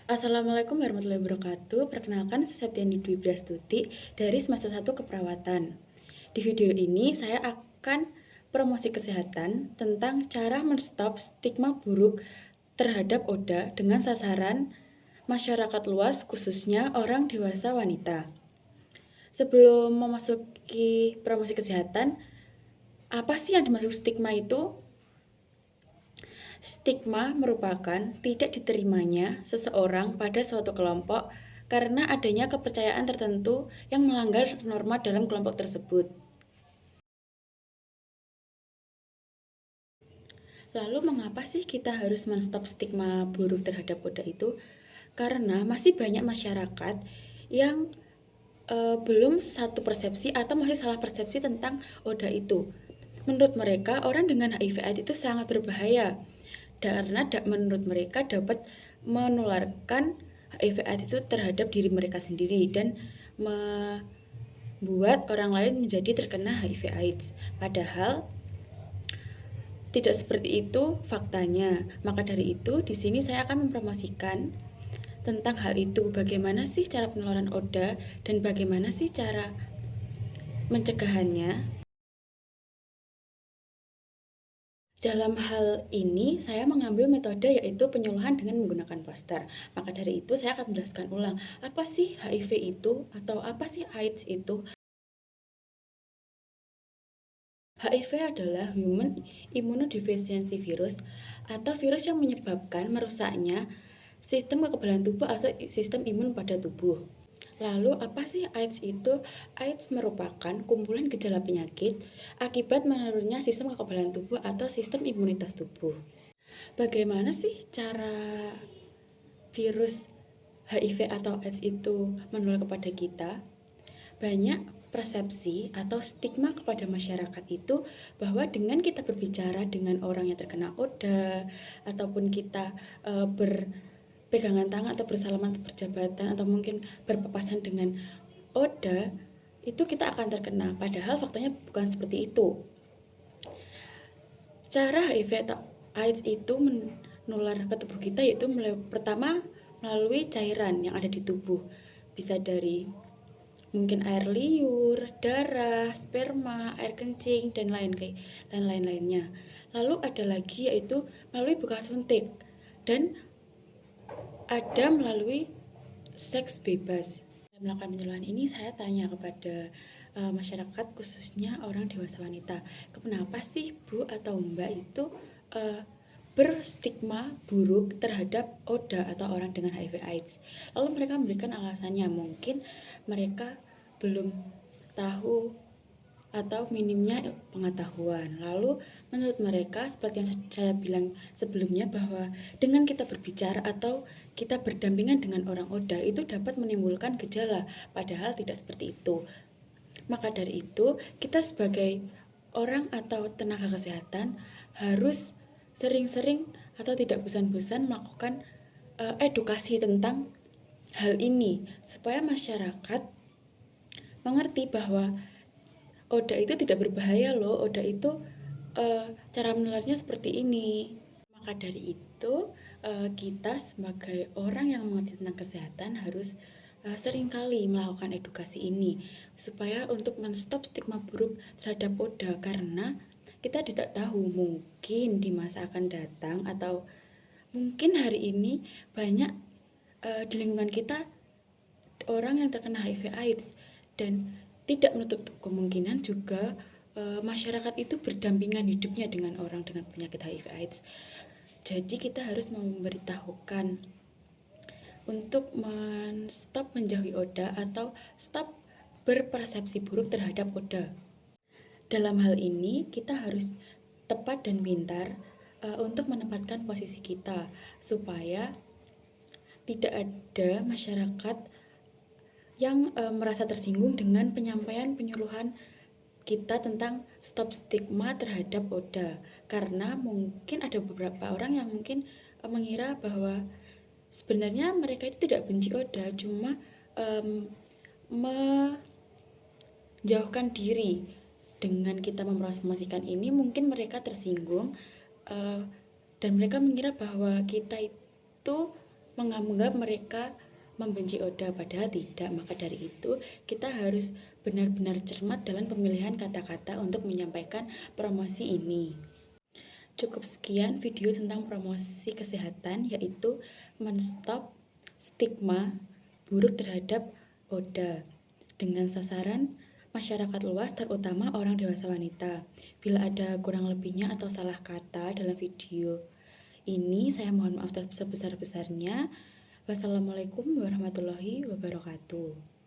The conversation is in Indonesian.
Assalamualaikum warahmatullahi wabarakatuh. Perkenalkan, saya Septiani Dwi Brastuti dari semester 1 Keperawatan. Di video ini saya akan promosi kesehatan tentang cara menstop stigma buruk terhadap ODA dengan sasaran masyarakat luas, khususnya orang dewasa wanita. Sebelum memasuki promosi kesehatan, apa sih yang dimaksud stigma itu? Stigma merupakan tidak diterimanya seseorang pada suatu kelompok karena adanya kepercayaan tertentu yang melanggar norma dalam kelompok tersebut. Lalu mengapa sih kita harus menstop stigma buruk terhadap ODA itu? Karena masih banyak masyarakat yang belum satu persepsi atau masih salah persepsi tentang ODA itu. Menurut mereka, orang dengan HIV/AIDS itu sangat berbahaya karena menurut mereka dapat menularkan HIV/AIDS itu terhadap diri mereka sendiri dan membuat orang lain menjadi terkena HIV/AIDS. Padahal tidak seperti itu faktanya. Maka dari itu, di sini saya akan mempromosikan tentang hal itu. Bagaimana sih cara penularan ODA dan bagaimana sih cara mencegahannya. Dalam hal ini, saya mengambil metode yaitu penyuluhan dengan menggunakan poster. Maka dari itu, saya akan menjelaskan ulang, apa sih HIV itu atau apa sih AIDS itu? HIV adalah Human Immunodeficiency Virus atau virus yang menyebabkan merusaknya sistem kekebalan tubuh atau sistem imun pada tubuh. Lalu apa sih AIDS itu? AIDS merupakan kumpulan gejala penyakit akibat menurunnya sistem kekebalan tubuh atau sistem imunitas tubuh. Bagaimana sih cara virus HIV atau AIDS itu menular kepada kita? Banyak persepsi atau stigma kepada masyarakat itu bahwa dengan kita berbicara dengan orang yang terkena ODA ataupun kita berpegangan tangan atau bersalaman berjabatan atau mungkin berpapasan dengan ODA itu kita akan terkena, padahal faktanya bukan seperti itu. Cara HIV atau AIDS itu menular ke tubuh kita yaitu pertama melalui cairan yang ada di tubuh, bisa dari mungkin air liur, darah, sperma, air kencing, dan lain-lainnya. Lalu ada lagi yaitu melalui bekas suntik dan ada melalui seks bebas. Melakukan penyuluhan ini saya tanya kepada masyarakat khususnya orang dewasa wanita, kenapa sih Bu atau Mbak itu berstigma buruk terhadap ODA atau orang dengan HIV/AIDS. Lalu mereka memberikan alasannya, mungkin mereka belum tahu atau minimnya pengetahuan. Lalu menurut mereka, seperti yang saya bilang sebelumnya, bahwa dengan kita berbicara atau kita berdampingan dengan orang ODA itu dapat menimbulkan gejala, padahal tidak seperti itu. Maka dari itu, kita sebagai orang atau tenaga kesehatan harus sering-sering atau tidak bosan-bosan melakukan edukasi tentang hal ini supaya masyarakat mengerti bahwa ODA itu tidak berbahaya loh. ODA itu cara menularnya seperti ini. Maka dari itu kita sebagai orang yang mengerti tentang kesehatan harus seringkali melakukan edukasi ini supaya untuk menstop stigma buruk terhadap ODA, karena kita tidak tahu mungkin di masa akan datang atau mungkin hari ini banyak di lingkungan kita orang yang terkena HIV/AIDS dan tidak menutup kemungkinan juga masyarakat itu berdampingan hidupnya dengan orang dengan penyakit HIV/AIDS. Jadi kita harus memberitahukan untuk stop menjauhi ODA atau stop berpersepsi buruk terhadap ODA. Dalam hal ini kita harus tepat dan pintar untuk menempatkan posisi kita supaya tidak ada masyarakat yang merasa tersinggung dengan penyampaian penyuluhan kita tentang stop stigma terhadap ODA, karena mungkin ada beberapa orang yang mungkin mengira bahwa sebenarnya mereka itu tidak benci ODA, cuma menjauhkan diri. Dengan kita mempromosikan ini mungkin mereka tersinggung dan mereka mengira bahwa kita itu menganggap mereka membenci Oda, padahal tidak. Maka dari itu kita harus benar-benar cermat dalam pemilihan kata-kata untuk menyampaikan promosi ini. Cukup sekian video tentang promosi kesehatan, yaitu menstop stigma buruk terhadap Oda dengan sasaran masyarakat luas, terutama orang dewasa wanita. Bila ada kurang lebihnya atau salah kata dalam video ini, saya mohon maaf sebesar-besarnya. Wassalamualaikum warahmatullahi wabarakatuh.